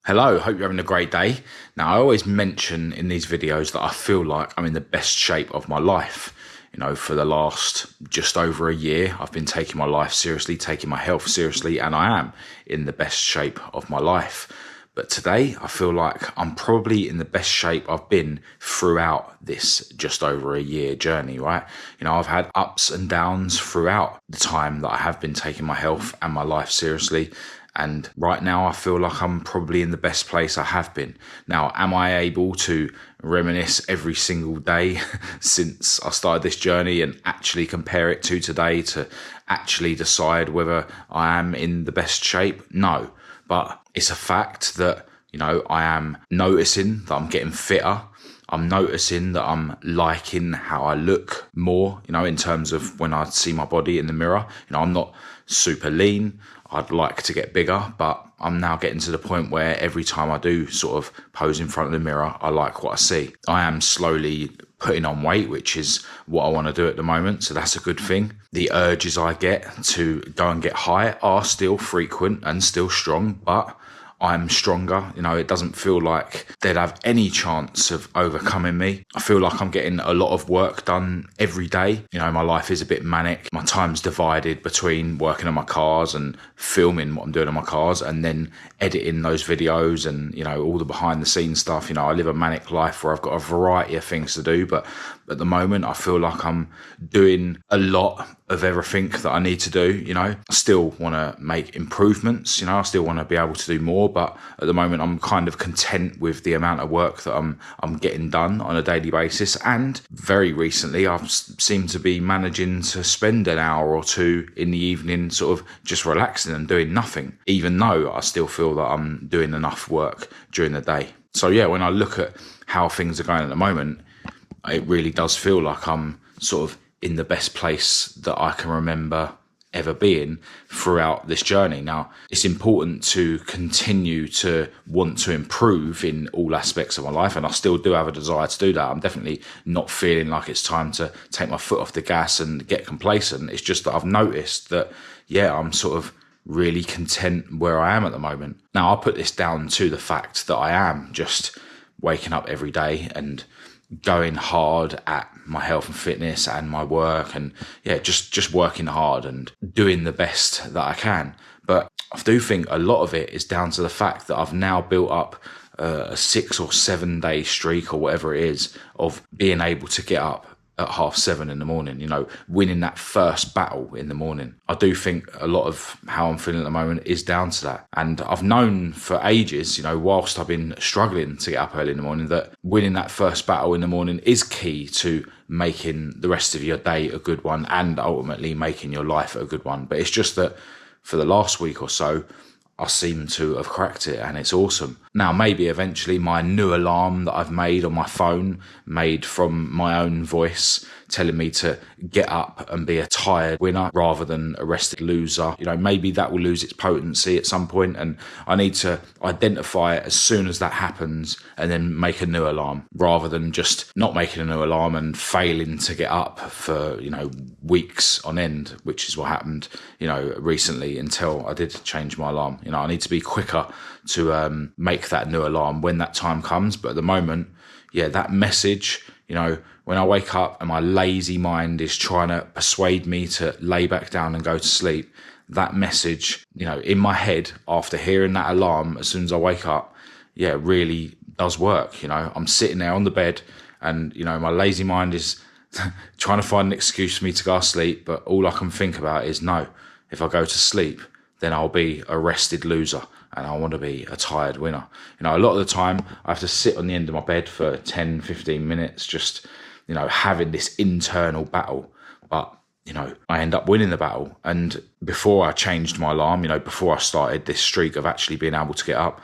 Hello, hope you're having a great day. Now, I always mention in these videos that I feel like I'm in the best shape of my life. For the last just over a year, I've been taking my life seriously, taking my health seriously, and I am in the best shape of my life. But today, I feel like I'm probably in the best shape I've been throughout this just over a year journey, right? I've had ups and downs throughout the time that I have been taking my health and my life seriously. And right now, I feel like I'm probably in the best place I have been. Now, am I able to reminisce every single day since I started this journey and actually compare it to today to actually decide whether I am in the best shape? No, but it's a fact that, I am noticing that I'm getting fitter. I'm noticing that I'm liking how I look more, in terms of when I see my body in the mirror. I'm not super lean. I'd like to get bigger, but I'm now getting to the point where every time I do sort of pose in front of the mirror, I like what I see. I am slowly putting on weight, which is what I want to do at the moment. So that's a good thing. The urges I get to go and get high are still frequent and still strong, but I'm stronger. It doesn't feel like they'd have any chance of overcoming me. I feel like I'm getting a lot of work done every day. My life is a bit manic. My time's divided between working on my cars and filming what I'm doing on my cars and then editing those videos and, all the behind the scenes stuff. I live a manic life where I've got a variety of things to do, but at the moment, I feel like I'm doing a lot of everything that I need to do. I still want to make improvements. I still want to be able to do more, but at the moment, I'm kind of content with the amount of work that I'm getting done on a daily basis. And very recently, I've seemed to be managing to spend an hour or two in the evening, sort of just relaxing and doing nothing, even though I still feel that I'm doing enough work during the day. So yeah, when I look at how things are going at the moment, it really does feel like I'm sort of in the best place that I can remember ever being throughout this journey. Now, it's important to continue to want to improve in all aspects of my life, and I still do have a desire to do that. I'm definitely not feeling like it's time to take my foot off the gas and get complacent. It's just that I've noticed that, I'm sort of really content where I am at the moment. Now, I put this down to the fact that I am just waking up every day and going hard at my health and fitness and my work and just working hard and doing the best that I can. But I do think a lot of it is down to the fact that I've now built up a 6 or 7 day streak or whatever it is of being able to get up at 7:30 in the morning, winning that first battle in the morning. I do think a lot of how I'm feeling at the moment is down to that. And I've known for ages, whilst I've been struggling to get up early in the morning, that winning that first battle in the morning is key to making the rest of your day a good one and ultimately making your life a good one. But it's just that for the last week or so, I seem to have cracked it and it's awesome. Now, maybe eventually my new alarm that I've made on my phone, made from my own voice, telling me to get up and be a tired winner rather than a rested loser, maybe that will lose its potency at some point, and I need to identify it as soon as that happens and then make a new alarm rather than just not making a new alarm and failing to get up for, weeks on end, which is what happened, recently until I did change my alarm. I need to be quicker to make that new alarm when that time comes. But at the moment, that message, when I wake up and my lazy mind is trying to persuade me to lay back down and go to sleep, that message, in my head after hearing that alarm as soon as I wake up, really does work. I'm sitting there on the bed and, my lazy mind is trying to find an excuse for me to go to sleep. But all I can think about is, no, if I go to sleep, then I'll be a rested loser and I want to be a tired winner. A lot of the time I have to sit on the end of my bed for 10, 15 minutes, just, having this internal battle. But, I end up winning the battle. And before I changed my alarm, before I started this streak of actually being able to get up,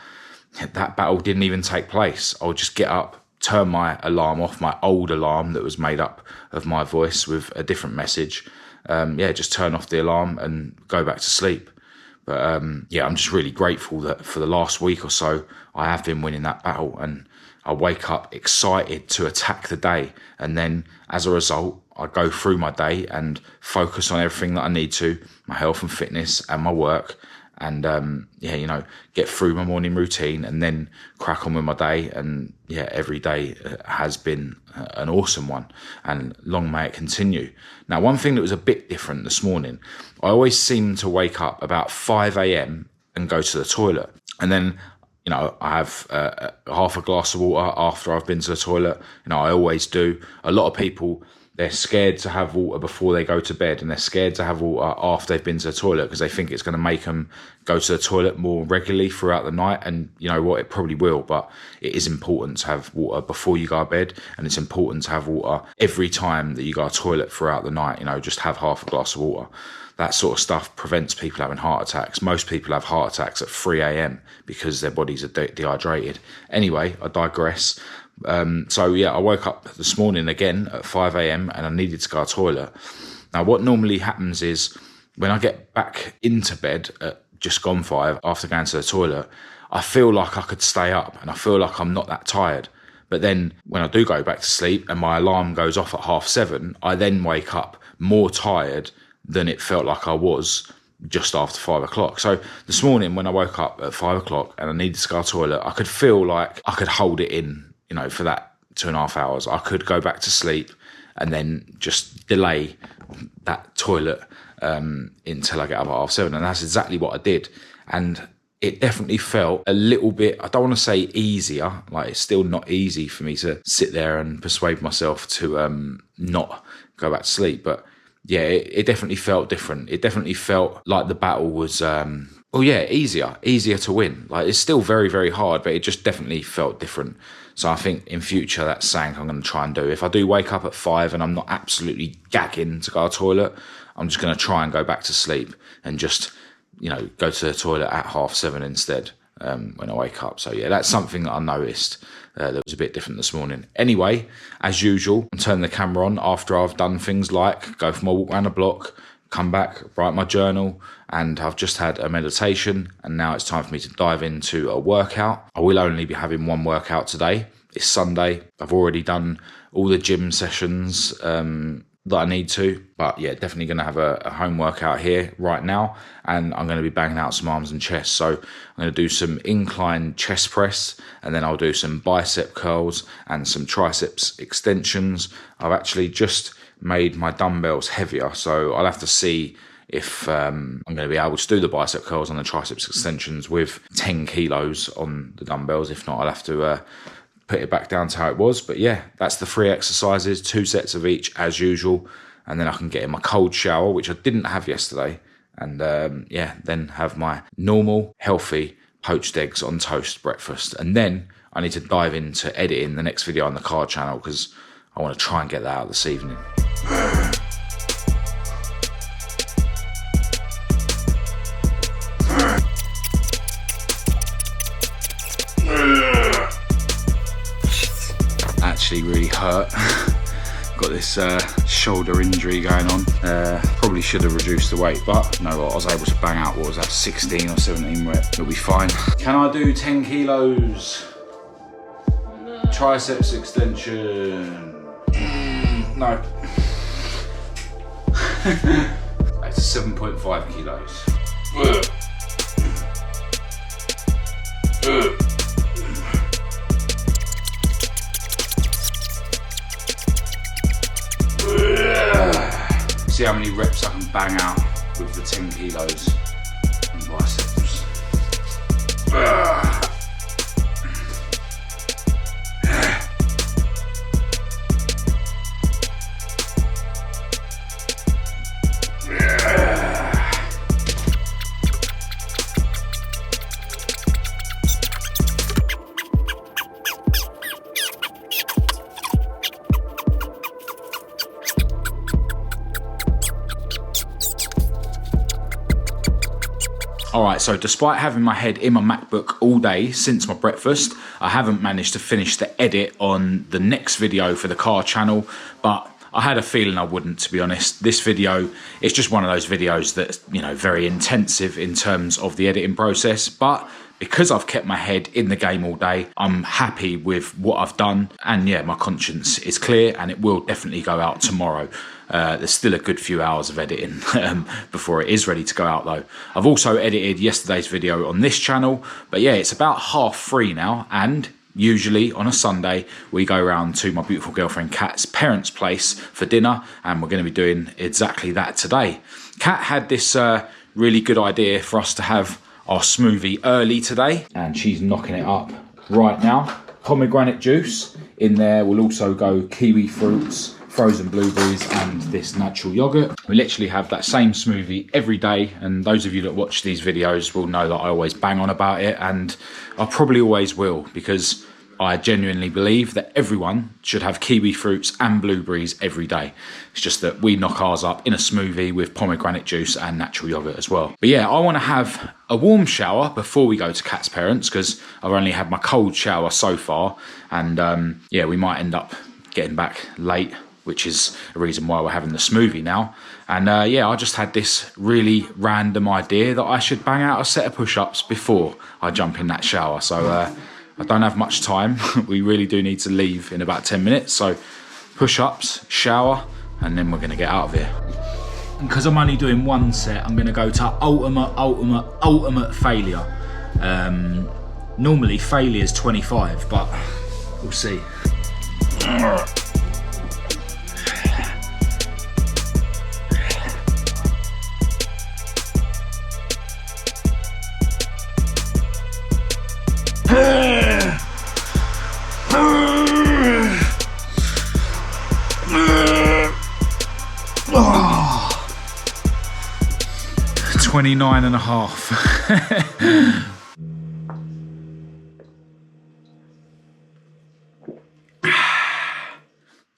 that battle didn't even take place. I would just get up, turn my alarm off, my old alarm that was made up of my voice with a different message. Just turn off the alarm and go back to sleep. But I'm just really grateful that for the last week or so, I have been winning that battle and I wake up excited to attack the day. And then as a result, I go through my day and focus on everything that I need to, my health and fitness and my work. and yeah, you know, get through my morning routine and then crack on with my day. And yeah, every day has been an awesome one, and long may it continue. Now, one thing that was a bit different this morning, I always seem to wake up about 5 a.m. and go to the toilet, and then, you know, I have half a glass of water after I've been to the toilet. You know, I always do. A lot of people, they're scared to have water before they go to bed, and they're scared to have water after they've been to the toilet because they think it's going to make them go to the toilet more regularly throughout the night. And you know what, it probably will, but it is important to have water before you go to bed, and it's important to have water every time that you go to the toilet throughout the night. You know, just have half a glass of water. That sort of stuff prevents people having heart attacks. Most people have heart attacks at 3 a.m. because their bodies are dehydrated. Anyway, I digress. So yeah, I woke up this morning again at 5 a.m. and I needed to go to the toilet. Now, what normally happens is when I get back into bed at just gone 5 after going to the toilet, I feel like I could stay up and I feel like I'm not that tired. But then when I do go back to sleep and my alarm goes off at 7:30, I then wake up more tired than it felt like I was just after 5 o'clock. So this morning when I woke up at 5 o'clock and I needed to go to the toilet, I could feel like I could hold it in, you know, for that 2.5 hours. I could go back to sleep and then just delay that toilet until I get up at 7:30. And that's exactly what I did. And it definitely felt a little bit, I don't want to say easier, like it's still not easy for me to sit there and persuade myself to not go back to sleep. But yeah, it definitely felt different. It definitely felt like the battle was, easier to win. Like it's still very, very hard, but it just definitely felt different. So I think in future, that's something I'm going to try and do. If I do wake up at 5 and I'm not absolutely gagging to go to the toilet, I'm just going to try and go back to sleep and just, you know, go to the toilet at 7:30 instead when I wake up. So yeah, that's something that I noticed that was a bit different this morning. Anyway, as usual, I'm turning the camera on after I've done things like go for my walk around the block, come back, write my journal, and I've just had a meditation, and now it's time for me to dive into a workout. I will only be having one workout today. It's Sunday. I've already done all the gym sessions that I need to, but yeah, definitely going to have a home workout here right now, and I'm going to be banging out some arms and chest. So I'm going to do some incline chest press, and then I'll do some bicep curls and some triceps extensions. I've actually just made my dumbbells heavier, so I'll have to see if I'm going to be able to do the bicep curls and the triceps extensions with 10 kilos on the dumbbells. If not, I'll have to put it back down to how it was. But yeah, that's the 3 exercises, 2 sets of each as usual, and then I can get in my cold shower, which I didn't have yesterday, and then have my normal healthy poached eggs on toast breakfast. And then I need to dive into editing the next video on the car channel because I want to try and get that out this evening. Actually really hurt. Got this shoulder injury going on. Probably should have reduced the weight, but you know what, I was able to bang out, what was that, 16 or 17 rep. It'll be fine. Can I do 10 kilos? No. Triceps extension. No. It's 7.5 kilos. See how many reps I can bang out with the 10 kilos and biceps. Alright, so despite having my head in my MacBook all day since my breakfast, I haven't managed to finish the edit on the next video for the car channel, but I had a feeling I wouldn't, to be honest. This video is just one of those videos that's, you know, very intensive in terms of the editing process, but because I've kept my head in the game all day, I'm happy with what I've done, and yeah, my conscience is clear and it will definitely go out tomorrow. There's still a good few hours of editing before it is ready to go out though. I've also edited yesterday's video on this channel, but yeah, it's about 3:30 now, and usually on a Sunday we go around to my beautiful girlfriend Kat's parents' place for dinner, and we're going to be doing exactly that today. Kat had this really good idea for us to have our smoothie early today, and she's knocking it up right now. Pomegranate juice in there will also go kiwi fruits, frozen blueberries, and this natural yogurt. We literally have that same smoothie every day, and those of you that watch these videos will know that I always bang on about it, and I probably always will, because I genuinely believe that everyone should have kiwi fruits and blueberries every day. It's just that we knock ours up in a smoothie with pomegranate juice and natural yogurt as well. But yeah, I want to have a warm shower before we go to Kat's parents, because I've only had my cold shower so far, and yeah, we might end up getting back late, which is a reason why we're having the smoothie now. And yeah, I just had this really random idea that I should bang out a set of push-ups before I jump in that shower. So I don't have much time. We really do need to leave in about 10 minutes. So push-ups, shower, and then we're going to get out of here. And because I'm only doing one set, I'm going to go to ultimate failure. Normally failure is 25, but we'll see. 29 and a half.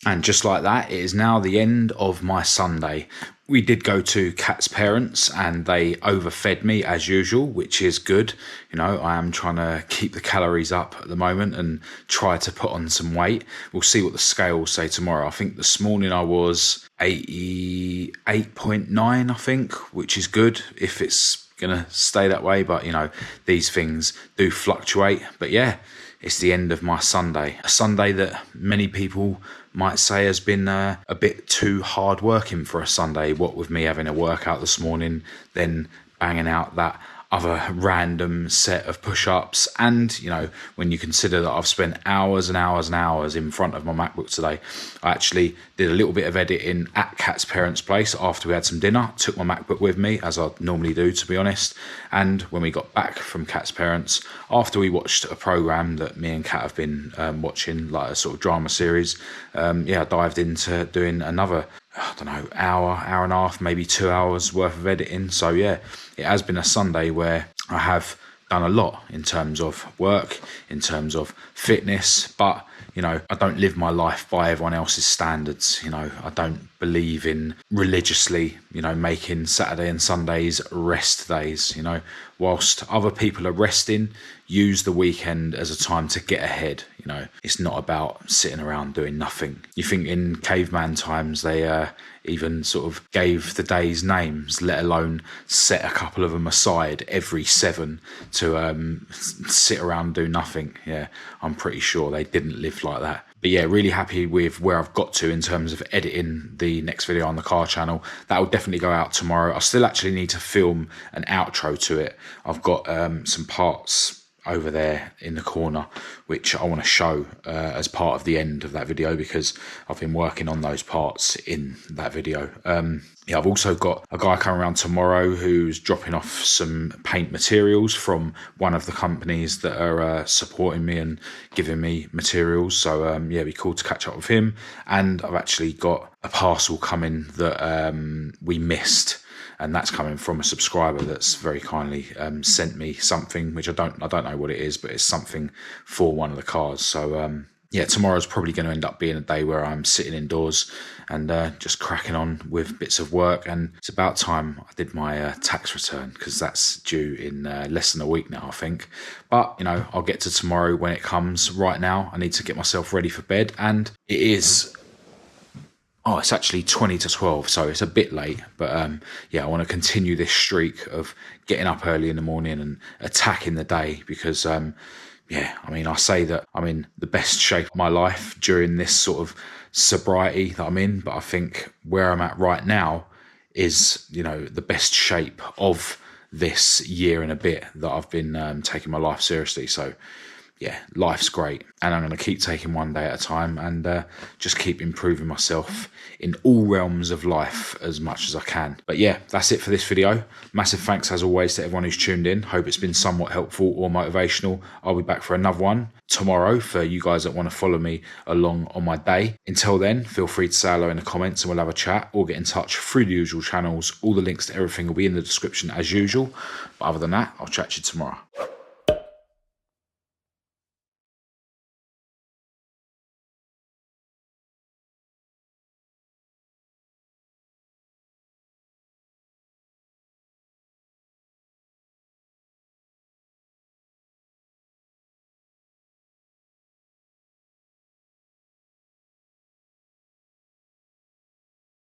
And just like that, it is now the end of my Sunday. We did go to Kat's parents and they overfed me as usual, which is good. You know, I am trying to keep the calories up at the moment and try to put on some weight. We'll see what the scale will say tomorrow. I think this morning I was 88.9, I think, which is good if it's going to stay that way. But, you know, these things do fluctuate. But yeah, it's the end of my Sunday. A Sunday that many people might say has been a bit too hard working for a Sunday. What with me having a workout this morning, then banging out that other random set of push-ups, and you know, when you consider that I've spent hours and hours and hours in front of my MacBook today. I actually did a little bit of editing at Kat's parents' place after we had some dinner. Took my MacBook with me, as I normally do, to be honest. And when we got back from Kat's parents, after we watched a program that me and Kat have been watching, like a sort of drama series, yeah, I dived into doing another, I don't know, hour and a half, maybe 2 hours worth of editing. So yeah, it has been a Sunday where I have done a lot in terms of work, in terms of fitness, but you know, I don't live my life by everyone else's standards. You know, I don't believe in religiously, you know, making Saturday and Sundays rest days. You know, whilst other people are resting, use the weekend as a time to get ahead. You know, it's not about sitting around doing nothing. You think in caveman times they even sort of gave the days names, let alone set a couple of them aside every 7 to sit around and do nothing. Yeah, I'm pretty sure they didn't live like that. But yeah, really happy with where I've got to in terms of editing the next video on the car channel. That will definitely go out tomorrow. I still actually need to film an outro to it. I've got some parts over there in the corner which I want to show as part of the end of that video, because I've been working on those parts in that video. Yeah, I've also got a guy coming around tomorrow who's dropping off some paint materials from one of the companies that are supporting me and giving me materials. So yeah, it'd be cool to catch up with him. And I've actually got a parcel coming that we missed, and that's coming from a subscriber that's very kindly sent me something, which I don't know what it is, but it's something for one of the cars. So yeah, tomorrow's probably going to end up being a day where I'm sitting indoors and just cracking on with bits of work. And it's about time I did my tax return, because that's due in less than a week now, I think. But, you know, I'll get to tomorrow when it comes. Right now, I need to get myself ready for bed. And it is Oh, it's actually 20 to 12, so it's a bit late. But yeah, I want to continue this streak of getting up early in the morning and attacking the day because, yeah, I mean, I say that I'm in the best shape of my life during this sort of sobriety that I'm in. But I think where I'm at right now is, the best shape of this year and a bit that I've been taking my life seriously. So yeah, life's great, and I'm going to keep taking one day at a time and just keep improving myself in all realms of life as much as I can. But yeah, that's it for this video. Massive thanks as always to everyone who's tuned in. Hope it's been somewhat helpful or motivational. I'll be back for another one tomorrow for you guys that want to follow me along on my day. Until then, feel free to say hello in the comments and we'll have a chat, or get in touch through the usual channels. All the links to everything will be in the description as usual. But other than that, I'll chat to you tomorrow.